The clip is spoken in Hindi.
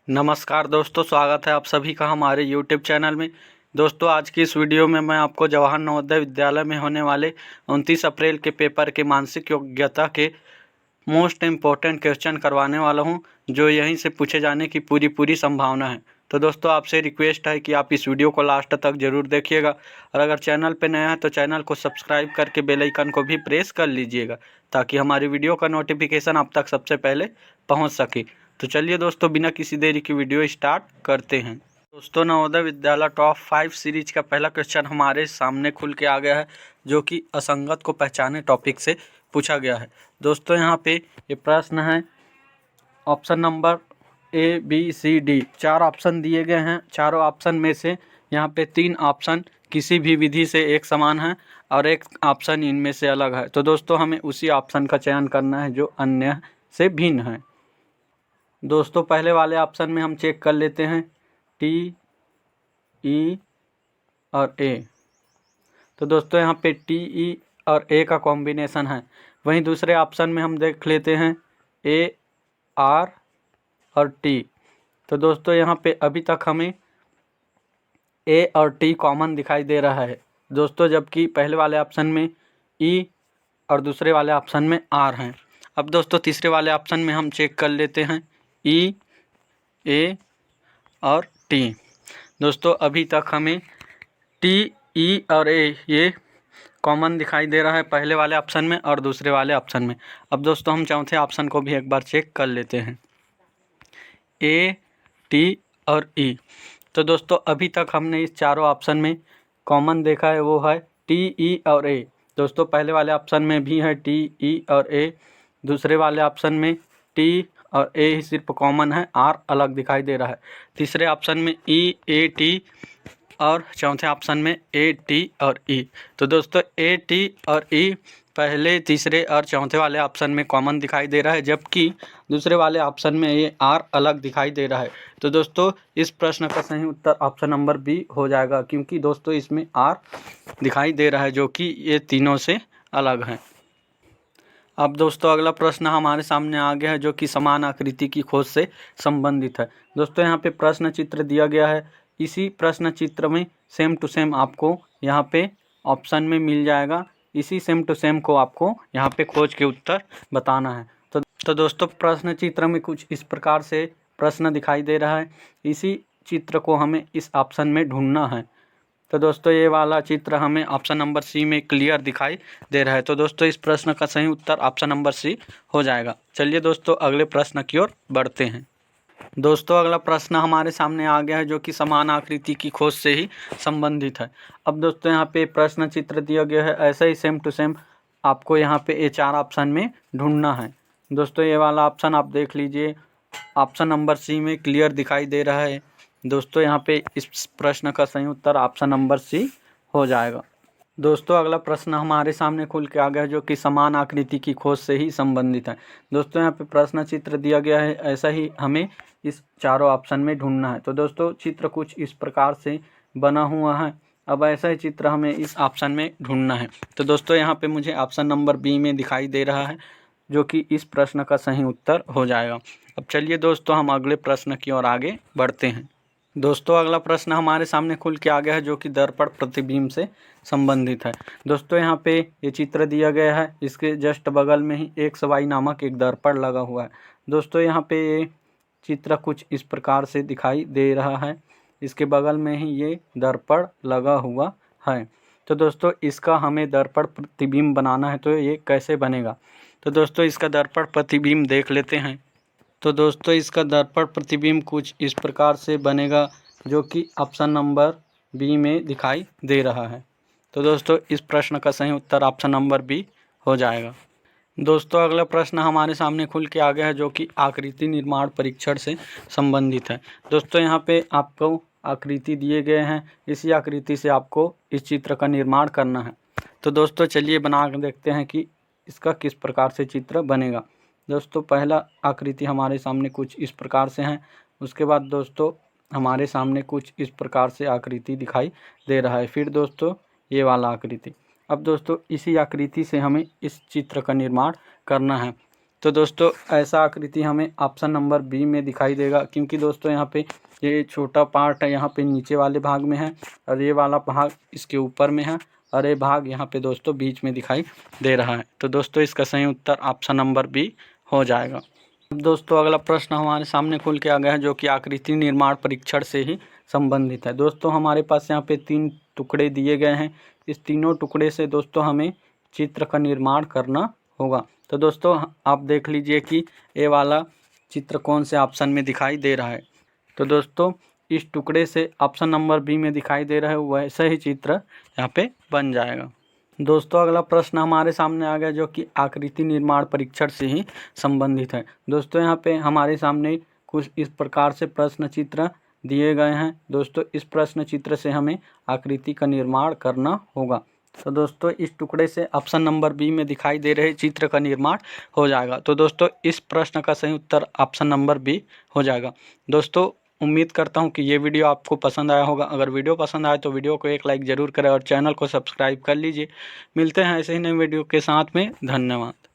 नमस्कार दोस्तों, स्वागत है आप सभी का हमारे YouTube चैनल में। दोस्तों, आज की इस वीडियो में मैं आपको जवाहर नवोदय विद्यालय में होने वाले 29 अप्रैल के पेपर के मानसिक योग्यता के मोस्ट इम्पोर्टेंट क्वेश्चन करवाने वाला हूं, जो यहीं से पूछे जाने की पूरी संभावना है। तो दोस्तों, आपसे रिक्वेस्ट है कि आप इस वीडियो को लास्ट तक जरूर देखिएगा, और अगर चैनल पर नया है तो चैनल को सब्सक्राइब करके बेल आइकन को भी प्रेस कर लीजिएगा, ताकि हमारी वीडियो का नोटिफिकेशन आप तक सबसे पहले पहुँच सके। तो चलिए दोस्तों, बिना किसी देरी की वीडियो स्टार्ट करते हैं। दोस्तों, नवोदय विद्यालय टॉप 5 सीरीज का पहला क्वेश्चन हमारे सामने खुल के आ गया है, जो कि असंगत को पहचाने टॉपिक से पूछा गया है। दोस्तों, यहाँ पे ये प्रश्न है, option number A, B, C, D 4 option दिए गए हैं। चारों ऑप्शन में से यहाँ पे 3 ऑप्शन किसी भी विधि से एक समान है और एक ऑप्शन इनमें से अलग है। तो दोस्तों, हमें उसी ऑप्शन का चयन करना है जो अन्य से भिन्न है। दोस्तों, पहले वाले ऑप्शन में हम चेक कर लेते हैं T, E और A। तो दोस्तों, यहाँ पे T, E और A का कॉम्बिनेशन है। वहीं दूसरे ऑप्शन में हम देख लेते हैं A, R और T। तो दोस्तों, यहाँ पे अभी तक हमें A और T कॉमन दिखाई दे रहा है दोस्तों, जबकि पहले वाले ऑप्शन में E और दूसरे वाले ऑप्शन में R हैं। अब दोस्तों, तीसरे वाले ऑप्शन में हम चेक कर लेते हैं E, A और T। दोस्तों, अभी तक हमें T, E और A ये कॉमन दिखाई दे रहा है पहले वाले ऑप्शन में और दूसरे वाले ऑप्शन में। अब दोस्तों, हम चौथे ऑप्शन को भी एक बार चेक कर लेते हैं, A, T और E। तो दोस्तों, अभी तक हमने इस चारों ऑप्शन में कॉमन देखा है, वो है T, E और A। दोस्तों, पहले वाले ऑप्शन में भी है T, E और A। दूसरे वाले ऑप्शन में T और A ही सिर्फ कॉमन है, R अलग दिखाई दे रहा है। तीसरे ऑप्शन में E, A, T और चौथे ऑप्शन में A, T और E। तो दोस्तों, A, T और E पहले, तीसरे और चौथे वाले ऑप्शन में कॉमन दिखाई दे रहा है, जबकि दूसरे वाले ऑप्शन में ये R अलग दिखाई दे रहा है। तो दोस्तों, इस प्रश्न का सही उत्तर ऑप्शन नंबर B हो जाएगा, क्योंकि दोस्तों इसमें R दिखाई दे रहा है, जो कि ये तीनों से अलग हैं। अब दोस्तों, अगला प्रश्न हमारे सामने आ गया है, जो कि समान आकृति की खोज से संबंधित है। दोस्तों, यहाँ पे प्रश्न चित्र दिया गया है। इसी प्रश्न चित्र में सेम टू सेम आपको यहाँ पे ऑप्शन में मिल जाएगा। इसी सेम टू सेम को आपको यहाँ पे खोज के उत्तर बताना है। तो दोस्तों, प्रश्न चित्र में कुछ इस प्रकार से प्रश्न दिखाई दे रहा है। इसी चित्र को हमें इस ऑप्शन में ढूंढना है। तो दोस्तों, ये वाला चित्र हमें ऑप्शन नंबर C में क्लियर दिखाई दे रहा है। तो दोस्तों, इस प्रश्न का सही उत्तर ऑप्शन नंबर C हो जाएगा। चलिए दोस्तों, अगले प्रश्न की ओर बढ़ते हैं। दोस्तों, अगला प्रश्न हमारे सामने आ गया है, जो कि समान आकृति की खोज से ही संबंधित है। अब दोस्तों, यहाँ पे प्रश्न चित्र दिया गया है, ऐसा ही सेम टू सेम आपको यहाँ पे ये 4 ऑप्शन में ढूंढना है। दोस्तों, ये वाला ऑप्शन आप देख लीजिए, ऑप्शन नंबर C में क्लियर दिखाई दे रहा है। दोस्तों, यहाँ पे इस प्रश्न का सही उत्तर ऑप्शन नंबर C हो जाएगा। दोस्तों, अगला प्रश्न हमारे सामने खुल के आ गया है, जो कि समान आकृति की खोज से ही संबंधित है। दोस्तों, यहाँ पे प्रश्न चित्र दिया गया है, ऐसा ही हमें इस चारों ऑप्शन में ढूंढना है। तो दोस्तों, चित्र कुछ इस प्रकार से बना हुआ है। अब ऐसा ही चित्र हमें इस ऑप्शन में ढूंढना है। तो दोस्तों, यहाँ पे मुझे ऑप्शन नंबर B में दिखाई दे रहा है, जो कि इस प्रश्न का सही उत्तर हो जाएगा। अब चलिए दोस्तों, हम अगले प्रश्न की ओर आगे बढ़ते हैं। दोस्तों, अगला प्रश्न हमारे सामने खुल के आ गया है, जो कि दर्पण प्रतिबिंब से संबंधित है। दोस्तों, यहाँ पे ये चित्र दिया गया है, इसके जस्ट बगल में ही एक XY नामक एक दर्पण लगा हुआ है। दोस्तों, यहाँ पे ये चित्र कुछ इस प्रकार से दिखाई दे रहा है, इसके बगल में ही ये दर्पण लगा हुआ है। तो दोस्तों, इसका हमें दर्पण प्रतिबिंब बनाना है, तो ये कैसे बनेगा? तो दोस्तों, इसका दर्पण प्रतिबिंब देख लेते हैं। तो दोस्तों, इसका दर्पण प्रतिबिंब कुछ इस प्रकार से बनेगा, जो कि ऑप्शन नंबर B में दिखाई दे रहा है। तो दोस्तों, इस प्रश्न का सही उत्तर ऑप्शन नंबर B हो जाएगा। दोस्तों, अगला प्रश्न हमारे सामने खुल के आ गया है, जो कि आकृति निर्माण परीक्षण से संबंधित है। दोस्तों, यहाँ पे आपको आकृति दिए गए हैं, इसी आकृति से आपको इस चित्र का निर्माण करना है। तो दोस्तों, चलिए बना कर देखते हैं कि इसका किस प्रकार से चित्र बनेगा। दोस्तों, पहला आकृति हमारे सामने कुछ इस प्रकार से है। उसके बाद दोस्तों, हमारे सामने कुछ इस प्रकार से आकृति दिखाई दे रहा है। फिर दोस्तों, ये वाला आकृति। अब दोस्तों, इसी आकृति से हमें इस चित्र का निर्माण करना है। तो दोस्तों ऐसा आकृति हमें ऑप्शन नंबर बी में दिखाई देगा, क्योंकि दोस्तों यहाँ पे ये छोटा पार्ट है यहाँ पे नीचे वाले भाग में है और ये वाला भाग इसके ऊपर में है और ये भाग यहाँ पे दोस्तों बीच में दिखाई दे रहा है। तो दोस्तों इसका सही उत्तर ऑप्शन नंबर बी हो जाएगा। अब दोस्तों अगला प्रश्न हमारे सामने खुल के आ गया है, जो कि आकृति निर्माण परीक्षण से ही संबंधित है। दोस्तों हमारे पास यहाँ पे 3 टुकड़े दिए गए हैं। इस तीनों टुकड़े से दोस्तों हमें चित्र का निर्माण करना होगा। तो दोस्तों आप देख लीजिए कि ये वाला चित्र कौन से ऑप्शन में दिखाई दे रहा है। तो दोस्तों इस टुकड़े से ऑप्शन नंबर बी में दिखाई दे रहा है वैसा ही चित्र यहाँ पे बन जाएगा। दोस्तों अगला प्रश्न हमारे सामने आ गया, जो कि आकृति निर्माण परीक्षण से ही संबंधित है। दोस्तों यहाँ पे हमारे सामने कुछ इस प्रकार से प्रश्न चित्र दिए गए हैं। दोस्तों इस प्रश्न चित्र से हमें आकृति का निर्माण करना होगा। तो दोस्तों इस टुकड़े से ऑप्शन नंबर बी में दिखाई दे रहे चित्र का निर्माण हो जाएगा। तो दोस्तों इस प्रश्न का सही उत्तर ऑप्शन नंबर बी हो जाएगा। दोस्तों उम्मीद करता हूं कि ये वीडियो आपको पसंद आया होगा। अगर वीडियो पसंद आए तो वीडियो को एक लाइक ज़रूर करें और चैनल को सब्सक्राइब कर लीजिए। मिलते हैं ऐसे ही नए वीडियो के साथ में। धन्यवाद।